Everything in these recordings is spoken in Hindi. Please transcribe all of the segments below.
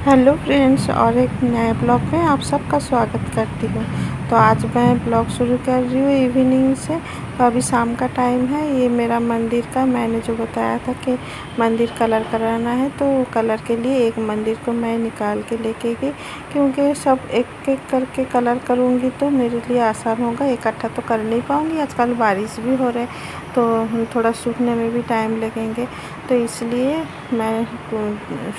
हेलो फ्रेंड्स, और एक नए ब्लॉग में आप सबका स्वागत करती हूँ। तो आज मैं ब्लॉग शुरू कर रही हूँ इवनिंग से। तो अभी शाम का टाइम है। ये मेरा मंदिर का, मैंने जो बताया था कि मंदिर कलर कराना है, तो कलर के लिए एक मंदिर को मैं निकाल के लेके गई, क्योंकि सब एक एक करके कलर करूँगी तो मेरे लिए आसान होगा। इकट्ठा तो कर नहीं पाऊँगी, आजकल बारिश भी हो रहा है तो थोड़ा सूखने में भी टाइम लगेंगे। तो इसलिए मैं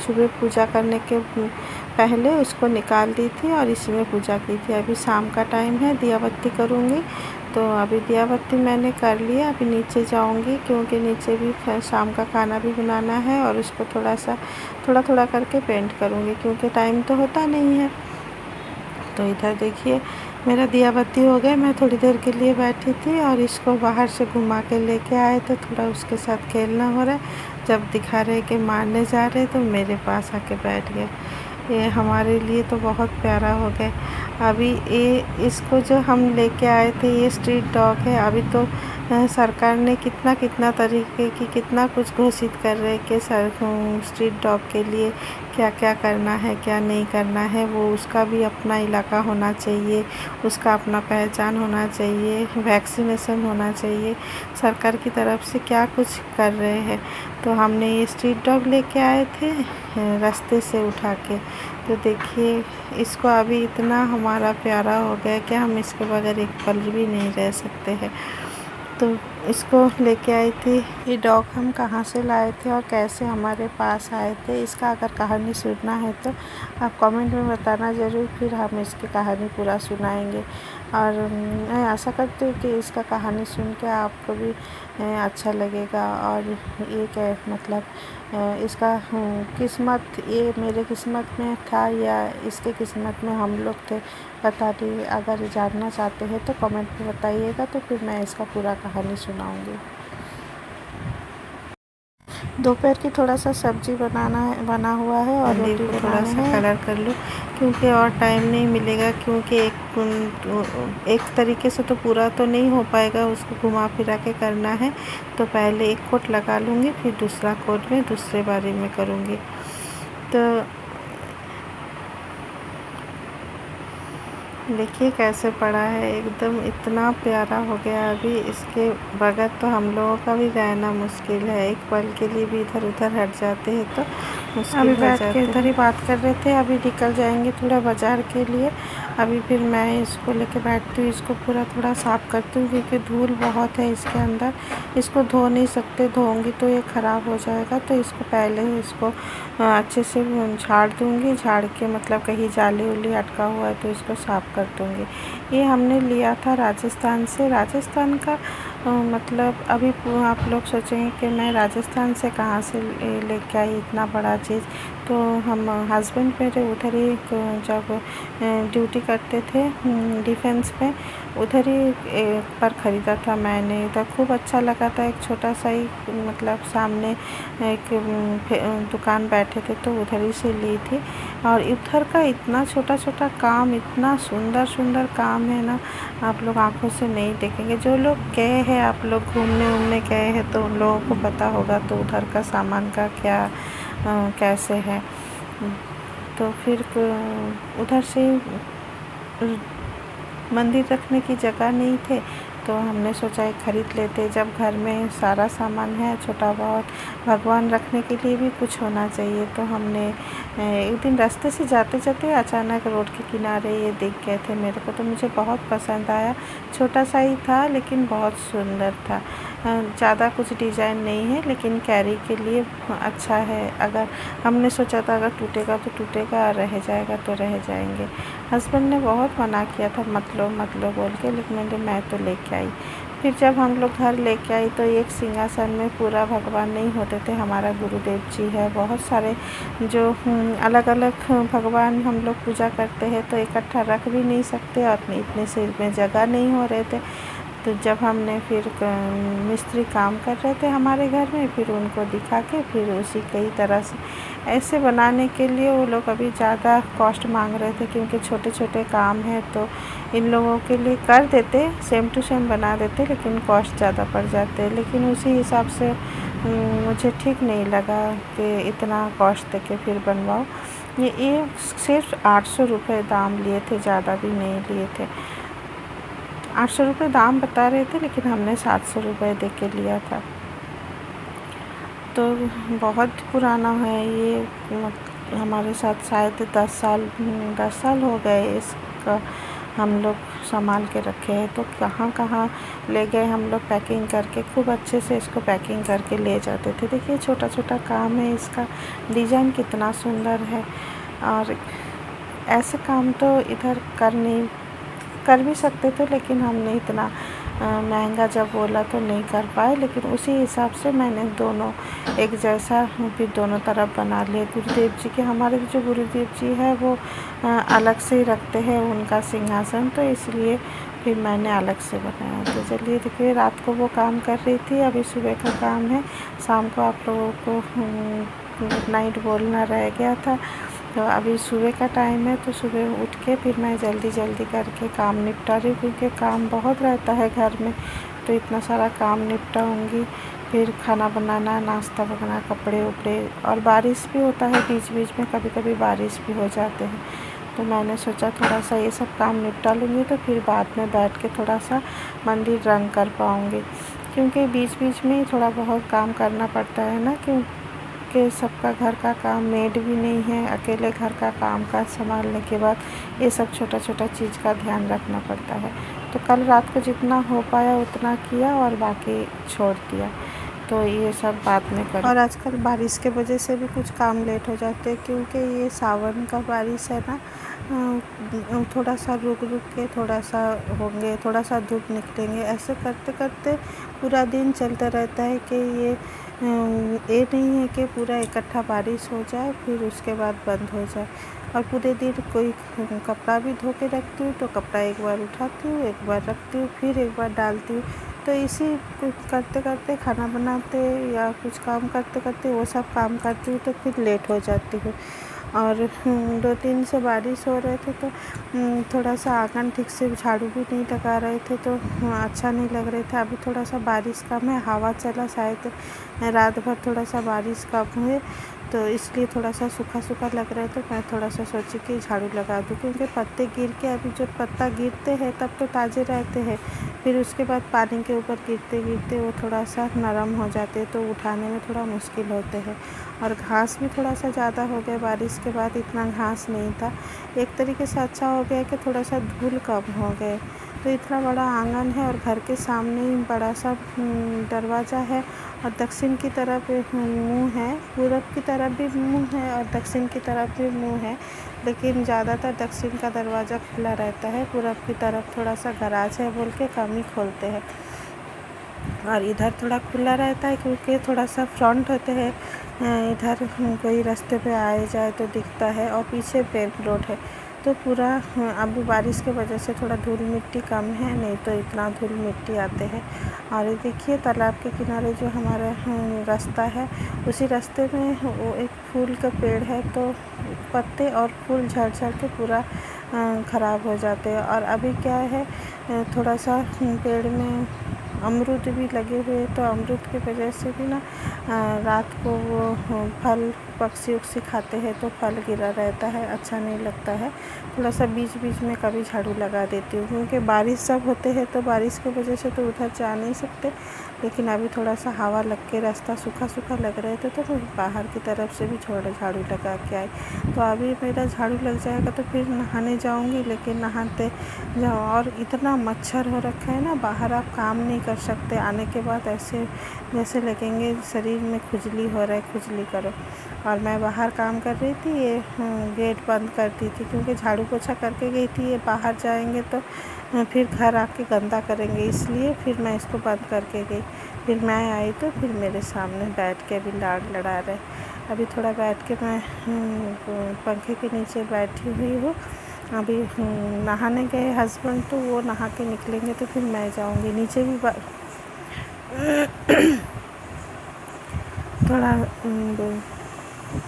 सुबह पूजा करने के पहले उसको निकाल दी थी और इसी में पूजा की थी। अभी शाम का टाइम है, दिया बत्ती करूँगी। तो अभी दिया बत्ती मैंने कर लिया। अभी नीचे जाऊँगी, क्योंकि नीचे भी शाम का खाना भी बनाना है और उसको थोड़ा थोड़ा करके पेंट करूँगी, क्योंकि टाइम तो होता नहीं है। तो इधर देखिए, मेरा दिया बत्ती हो गया। मैं थोड़ी देर के लिए बैठी थी और इसको बाहर से घुमा के लेके आए, तो थोड़ा उसके साथ खेलना हो रहा है। जब दिखा रहे कि मारने जा रहे तो मेरे पास आके बैठ गए। ये हमारे लिए तो बहुत प्यारा हो गया। अभी ये इसको जो हम लेके आए थे, ये स्ट्रीट डॉग है। अभी तो सरकार ने कितना कितना तरीके की कितना कुछ घोषित कर रहे हैं कि स्ट्रीट डॉग के लिए क्या क्या करना है, क्या नहीं करना है। वो उसका भी अपना इलाका होना चाहिए, उसका अपना पहचान होना चाहिए, वैक्सीनेशन होना चाहिए। सरकार की तरफ से क्या कुछ कर रहे हैं। तो हमने ये स्ट्रीट डॉग लेके आए थे रास्ते से उठा के। तो देखिए, इसको अभी इतना हमारा प्यारा हो गया कि हम इसके बगैर एक पल भी नहीं रह सकते हैं। तो इसको लेके आई थी। ये डॉग हम कहाँ से लाए थे और कैसे हमारे पास आए थे, इसका अगर कहानी सुनना है तो आप कमेंट में बताना ज़रूर, फिर हम इसकी कहानी पूरा सुनाएंगे। और मैं आशा करती हूँ कि इसका कहानी सुन के आपको भी अच्छा लगेगा। और ये क्या मतलब इसका किस्मत, ये मेरे किस्मत में था या इसके किस्मत में हम लोग थे, बता दी। अगर जानना चाहते हैं तो कमेंट में बताइएगा, तो फिर मैं इसका पूरा कहानी सुनाऊंगी। दोपहर की थोड़ा सा सब्जी बना हुआ है और रोटी को थोड़ा सा कलर कर लूँ, क्योंकि और टाइम नहीं मिलेगा। क्योंकि एक तरीके से तो पूरा तो नहीं हो पाएगा, उसको घुमा फिरा के करना है। तो पहले एक कोट लगा लूँगी, फिर दूसरा कोट में दूसरे बारी में करूँगी। तो देखिए कैसे पड़ा है, एकदम इतना प्यारा हो गया। अभी इसके बगैर तो हम लोगों का भी रहना मुश्किल है। एक पल के लिए भी इधर उधर हट जाते हैं तो मुश्किल हो जाते हैं। अभी बैठ के इधर ही बात कर रहे थे। अभी निकल जाएंगे थोड़ा बाज़ार के लिए। अभी फिर मैं इसको लेके बैठती हूँ, इसको पूरा थोड़ा साफ़ करती हूँ, क्योंकि धूल बहुत है इसके अंदर। इसको धो नहीं सकते, धोऊँगी तो ये ख़राब हो जाएगा। तो इसको पहले ही इसको अच्छे से झाड़ दूँगी। झाड़ के मतलब कहीं जाली उली अटका हुआ है तो इसको साफ़ कर दूँगी। ये हमने लिया था राजस्थान से। राजस्थान का मतलब अभी आप लोग सोचेंगे कि मैं राजस्थान से कहाँ से लेके आई इतना बड़ा चीज़। तो हम हस्बैंड मेरे उधर ही जब ड्यूटी करते थे डिफेंस में, उधर ही एक बार ख़रीदा था मैंने। उधर खूब अच्छा लगा था। एक छोटा सा ही मतलब सामने एक दुकान बैठे थे तो उधर ही से ली थी। और उधर का इतना छोटा छोटा काम, इतना सुंदर सुंदर काम है ना, आप लोग आंखों से नहीं देखेंगे। जो लोग गए हैं, आप लोग घूमने गए हैं तो उन लोगों को पता होगा तो उधर का सामान का क्या कैसे है। तो फिर उधर से मंदिर रखने की जगह नहीं थे तो हमने सोचा एक ख़रीद लेते। जब घर में सारा सामान है, छोटा बहुत भगवान रखने के लिए भी कुछ होना चाहिए। तो हमने एक दिन रास्ते से जाते जाते अचानक रोड के किनारे ये दिख गए थे मेरे को, तो मुझे बहुत पसंद आया। छोटा सा ही था लेकिन बहुत सुंदर था। ज़्यादा कुछ डिज़ाइन नहीं है, लेकिन कैरी के लिए अच्छा है। अगर हमने सोचा था अगर टूटेगा तो टूटेगा, रह जाएगा तो रह जाएंगे। हस्बैंड ने बहुत मना किया था मत लो बोल के, लेकिन मैं तो लेके आई। फिर जब हम लोग घर लेके आई तो एक सिंहासन में पूरा भगवान नहीं होते थे, हमारा गुरुदेव जी है। बहुत सारे जो अलग अलग भगवान हम लोग पूजा करते हैं तो इकट्ठा रख भी नहीं सकते, और इतने सिर में जगह नहीं हो रहे थे। तो जब हमने फिर मिस्त्री काम कर रहे थे हमारे घर में, फिर उनको दिखा के फिर उसी कई तरह से ऐसे बनाने के लिए वो लोग अभी ज़्यादा कॉस्ट मांग रहे थे, क्योंकि छोटे छोटे काम है तो इन लोगों के लिए कर देते, सेम टू सेम बना देते, लेकिन कॉस्ट ज़्यादा पड़ जाते। लेकिन उसी हिसाब से मुझे ठीक नहीं लगा कि इतना कॉस्ट दे के फिर बनवाओ। ये सिर्फ 800 रुपये दाम लिए थे, ज़्यादा भी नहीं लिए थे। 800 रुपये दाम बता रहे थे, लेकिन हमने 700 रुपये दे के लिया था। तो बहुत पुराना है ये, हमारे साथ शायद 10 साल हो गए इसका हम लोग संभाल के रखे हैं। तो कहाँ कहाँ ले गए हम लोग पैकिंग करके, खूब अच्छे से इसको पैकिंग करके ले जाते थे। देखिए छोटा छोटा काम है, इसका डिज़ाइन कितना सुंदर है। और ऐसे काम तो इधर कर भी सकते थे, लेकिन हमने इतना महंगा जब बोला तो नहीं कर पाए। लेकिन उसी हिसाब से मैंने दोनों एक जैसा फिर दोनों तरफ बना लिए। गुरुदेव जी के, हमारे जो गुरुदेव जी है वो अलग से ही रखते हैं उनका सिंहासन, तो इसलिए फिर मैंने अलग से बनाया। तो चलिए देखिए, रात को वो काम कर रही थी, अभी सुबह का काम है। शाम को आप लोगों को गुड नाइट बोलना रह गया था, तो अभी सुबह का टाइम है। तो सुबह उठ के फिर मैं जल्दी जल्दी करके काम निपटा रही हूँ, क्योंकि काम बहुत रहता है घर में। तो इतना सारा काम निपटाऊँगी, फिर खाना बनाना, नाश्ता बनाना, कपड़े उपड़े, और बारिश भी होता है बीच बीच में, कभी कभी बारिश भी हो जाते हैं। तो मैंने सोचा थोड़ा सा ये सब काम निपटा लूँगी, तो फिर बाद में बैठ के थोड़ा सा मंदिर रंग कर पाऊँगी। क्योंकि बीच बीच में ही थोड़ा बहुत काम करना पड़ता है ना, क्योंकि सबका घर का काम, मेड भी नहीं है, अकेले घर का काम काज संभालने के बाद ये सब छोटा छोटा चीज़ का ध्यान रखना पड़ता है। तो कल रात को जितना हो पाया उतना किया और बाकी छोड़ दिया। तो ये सब बाद में करें। और आजकल बारिश के वजह से भी कुछ काम लेट हो जाते हैं, क्योंकि ये सावन का बारिश है ना, थोड़ा सा रुक रुक के थोड़ा सा होंगे, थोड़ा सा धूप निकलेंगे, ऐसे करते करते पूरा दिन चलता रहता है। कि ये नहीं है कि पूरा इकट्ठा बारिश हो जाए फिर उसके बाद बंद हो जाए। और पूरे दिन कोई कपड़ा भी धो के रखती हूँ, तो कपड़ा एक बार उठाती हूँ, एक बार रखती हूँ, फिर एक बार डालती हूँ। तो इसी करते करते, खाना बनाते या कुछ काम करते करते वो सब काम करती हूँ, तो फिर लेट हो जाती हूँ। और 2 दिन से बारिश हो रहे थे, तो थोड़ा सा आंगन ठीक से झाड़ू भी नहीं लगा रहे थे, तो अच्छा नहीं लग रहे थे। अभी थोड़ा सा बारिश कम है, हवा चला, शायद रात भर थोड़ा सा बारिश कम हुए, तो इसलिए थोड़ा सा सूखा सूखा लग रहा है। तो मैं थोड़ा सा सोची कि झाड़ू लगा दूँ, क्योंकि पत्ते गिर के, अभी जो पत्ता गिरते हैं तब तो ताज़े रहते हैं, फिर उसके बाद पानी के ऊपर गिरते गिरते वो थोड़ा सा नरम हो जाते हैं, तो उठाने में थोड़ा मुश्किल होते हैं। और घास भी थोड़ा सा ज़्यादा हो गया, बारिश के बाद इतना घास नहीं था। एक तरीके से अच्छा हो गया कि थोड़ा सा धूल कम हो गए। तो इतना बड़ा आंगन है और घर के सामने ही बड़ा सा दरवाज़ा है, और दक्षिण की तरफ मुँह है, पूरब की तरफ भी मुँह है और दक्षिण की तरफ भी मुँह है। लेकिन ज़्यादातर दक्षिण का दरवाज़ा खुला रहता है, पूरब की तरफ थोड़ा सा गराज है बोल के कम ही खोलते हैं। और इधर थोड़ा खुला रहता है, क्योंकि थोड़ा सा फ्रंट होते हैं, इधर कोई रास्ते पे आए जाए तो दिखता है, और पीछे मेन रोड है। तो पूरा अभी बारिश के वजह से थोड़ा धूल मिट्टी कम है, नहीं तो इतना धूल मिट्टी आते हैं। और ये देखिए, तालाब के किनारे जो हमारा रास्ता है, उसी रास्ते में वो एक फूल का पेड़ है, तो पत्ते और फूल झड़ झड़ के पूरा ख़राब हो जाते हैं। और अभी क्या है, थोड़ा सा पेड़ में अमरूद भी लगे हुए, तो अमरूद की वजह से भी ना रात को वो फल पक्षी उक्षी खाते हैं, तो फल गिरा रहता है, अच्छा नहीं लगता है। थोड़ा सा बीच बीच में कभी झाड़ू लगा देती हूँ, क्योंकि बारिश सब होते हैं, तो बारिश की वजह से तो उधर जा नहीं सकते। लेकिन अभी थोड़ा सा हवा लग के रास्ता सूखा सूखा लग रहे थे, तो मैं बाहर की तरफ से भी थोड़ा झाड़ू लगा के आई। तो अभी मेरा झाड़ू लग जाएगा तो फिर नहाने जाऊँगी, लेकिन नहाते जाओ और इतना मच्छर हो रखा है ना, बाहर आप काम नहीं कर सकते। आने के बाद ऐसे जैसे लगेंगे शरीर में खुजली हो रहा है, खुजली करो। और मैं बाहर काम कर रही थी, ये गेट बंद कर दी थी, क्योंकि झाड़ू पोछा करके गई थी। ये बाहर जाएंगे तो फिर घर आके गंदा करेंगे, इसलिए फिर मैं इसको बंद करके गई। फिर मैं आई तो फिर मेरे सामने बैठ के अभी लाड़ लड़ा रहे। अभी थोड़ा बैठ के मैं पंखे के नीचे बैठी हुई हूँ। अभी नहाने गए हस्बैंड, तो वो नहा के निकलेंगे तो फिर मैं जाऊँगी नीचे भी थोड़ा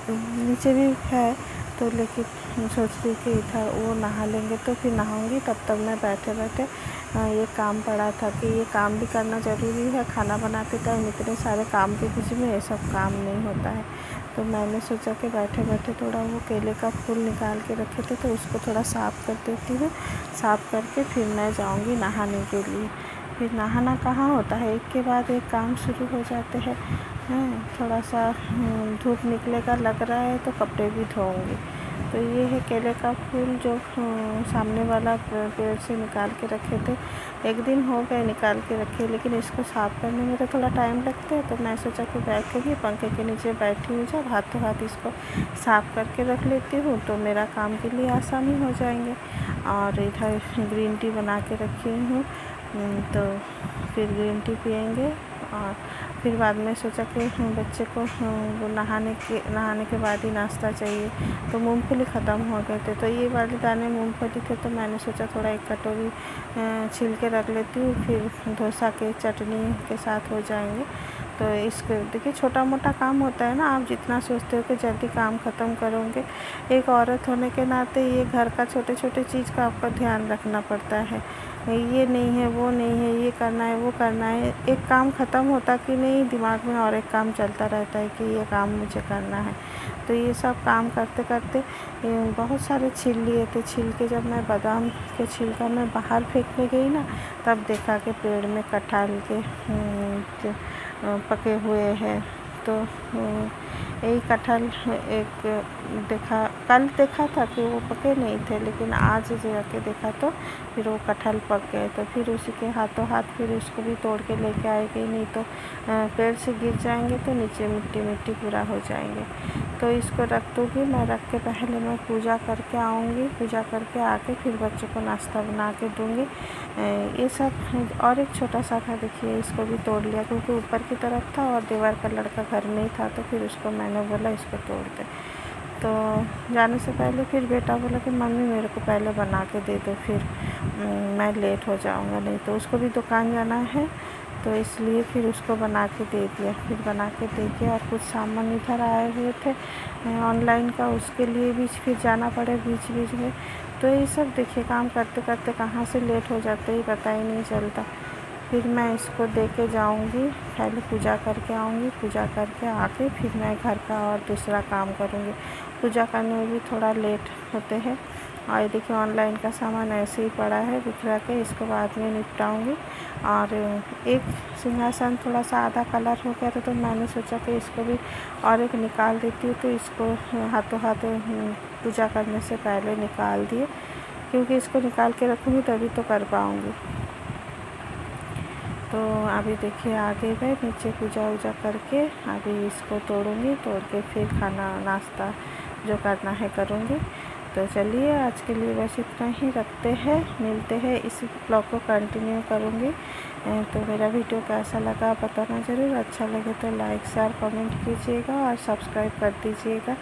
नीचे भी है, तो लेकिन सोच रही कि इधर वो नहा लेंगे तो फिर नहाऊंगी। तब तक मैं बैठे बैठे ये काम पड़ा था कि ये काम भी करना ज़रूरी है। खाना बनाते टाइम इतने सारे काम के बीच में ये सब काम नहीं होता है। तो मैंने सोचा कि बैठे बैठे थोड़ा वो केले का फूल निकाल के रखे थे तो उसको थोड़ा साफ़ कर देती हूँ। साफ़ करके फिर मैं जाऊँगी नहाने के लिए। फिर नहाना कहाँ होता है, एक के बाद एक काम शुरू हो जाते हैं। थोड़ा सा धूप निकलेगा लग रहा है तो कपड़े भी धोऊँगी। तो ये है केले का फूल जो सामने वाला पेड़ से निकाल के रखे थे। एक दिन हो गए निकाल के रखे, लेकिन इसको साफ़ करने में तो थोड़ा टाइम लगता है। तो मैं सोचा कि बैठूँगी पंखे के नीचे बैठी हूँ, जब हाथों हाथ इसको साफ़ करके रख लेती हूँ तो मेरा काम के लिए आसानी हो जाएंगे। और इधर ग्रीन टी बना के रखी हूँ, तो फिर ग्रीन टी पियेंगे। और फिर बाद में सोचा कि बच्चे को वो नहाने के बाद ही नाश्ता चाहिए, तो मूंगफली ख़त्म हो गए थे। तो ये वाले दाने मूंगफली थे, तो मैंने सोचा थोड़ा एक कटोरी छील के रख लेती हूँ, फिर डोसा के चटनी के साथ हो जाएंगे। तो इसको देखिए छोटा मोटा काम होता है ना, आप जितना सोचते हो कि जल्दी काम ख़त्म करोगे, एक औरत होने के नाते ये घर का छोटे छोटे चीज़ का आपका ध्यान रखना पड़ता है। ये नहीं है, वो नहीं है, ये करना है, वो करना है। एक काम ख़त्म होता कि नहीं, दिमाग में और एक काम चलता रहता है कि ये काम मुझे करना है। तो ये सब काम करते करते बहुत सारे छील लिए थे। छील के जब मैं बादाम के छिलका में बाहर फेंकने गई ना, तब देखा कि पेड़ में कटहल के पके हुए हैं। तो यही कटहल एक कल देखा था कि वो पके नहीं थे, लेकिन आज जाके देखा तो फिर वो कटहल पक गए। तो फिर उसी के हाथों हाथ फिर उसको भी तोड़ के लेके आएगी, नहीं तो पेड़ से गिर जाएंगे तो नीचे मिट्टी मिट्टी पूरा हो जाएंगे। तो इसको रख दूँगी। मैं रख के पहले मैं पूजा करके आऊँगी, पूजा करके आके फिर बच्चों को नाश्ता बना के दूँगी। ये सब और एक छोटा सा था, देखिए इसको भी तोड़ लिया क्योंकि ऊपर की तरफ था और दीवार का लड़का घर में ही था, तो फिर उसको मैंने बोला इसको तोड़ दे। तो जाने से पहले फिर बेटा बोला कि मम्मी मेरे को पहले बना के दे दो, फिर मैं लेट हो जाऊँगा, नहीं तो उसको भी दुकान जाना है, तो इसलिए फिर उसको बना के दे दिया। फिर बना के दे के और कुछ सामान इधर आए हुए थे ऑनलाइन का, उसके लिए भी फिर जाना पड़े बीच बीच में। तो ये सब देखिए काम करते करते कहाँ से लेट हो जाते ही पता ही नहीं चलता। फिर मैं इसको दे के जाऊँगी, पहले पूजा करके आऊँगी, पूजा करके आके फिर मैं घर का और दूसरा काम करूँगी। पूजा करने में भी थोड़ा लेट होते हैं। और देखिए ऑनलाइन का सामान ऐसे ही पड़ा है बिखरा के, इसको बाद में निपटाऊँगी। और एक सिंहासन थोड़ा सा आधा कलर हो गया था, तो मैंने सोचा कि इसको भी और एक निकाल देती हूँ। तो इसको हाथों हाथ पूजा करने से पहले निकाल दिए, क्योंकि इसको निकाल के रखूँगी तभी तो कर पाऊँगी। तो अभी देखिए आगे गए नीचे पूजा वूजा करके अभी इसको तोड़ूँगी, तोड़ के फिर खाना नाश्ता जो करना है करूँगी। तो चलिए आज के लिए बस इतना ही रखते हैं, मिलते हैं, इस ब्लॉग को कंटिन्यू करूँगी। तो मेरा वीडियो कैसा लगा बताना ज़रूर, अच्छा लगे तो लाइक शेयर कमेंट कीजिएगा और सब्सक्राइब कर दीजिएगा।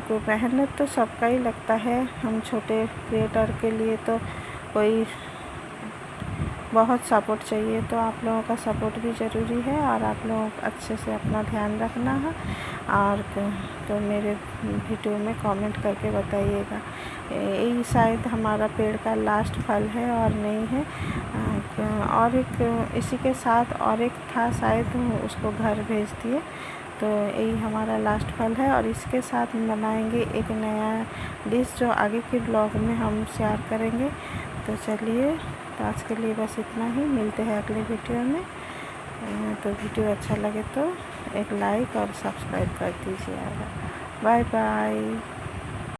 कोई मेहनत तो सबका ही लगता है, हम छोटे क्रिएटर के लिए तो कोई बहुत सपोर्ट चाहिए, तो आप लोगों का सपोर्ट भी ज़रूरी है और आप लोगों को अच्छे से अपना ध्यान रखना है। और तो मेरे वीडियो में कमेंट करके बताइएगा। यही शायद हमारा पेड़ का लास्ट फल है और नहीं है। और एक इसी के साथ और एक था, शायद उसको घर भेज दिए। तो यही हमारा लास्ट फल है और इसके साथ बनाएंगे एक नया डिश जो आगे के ब्लॉग में हम शेयर करेंगे। तो चलिए, तो आज के लिए बस इतना ही, मिलते हैं अगले वीडियो में। तो वीडियो अच्छा लगे तो एक लाइक और सब्सक्राइब कर दीजिएगा। Bye bye.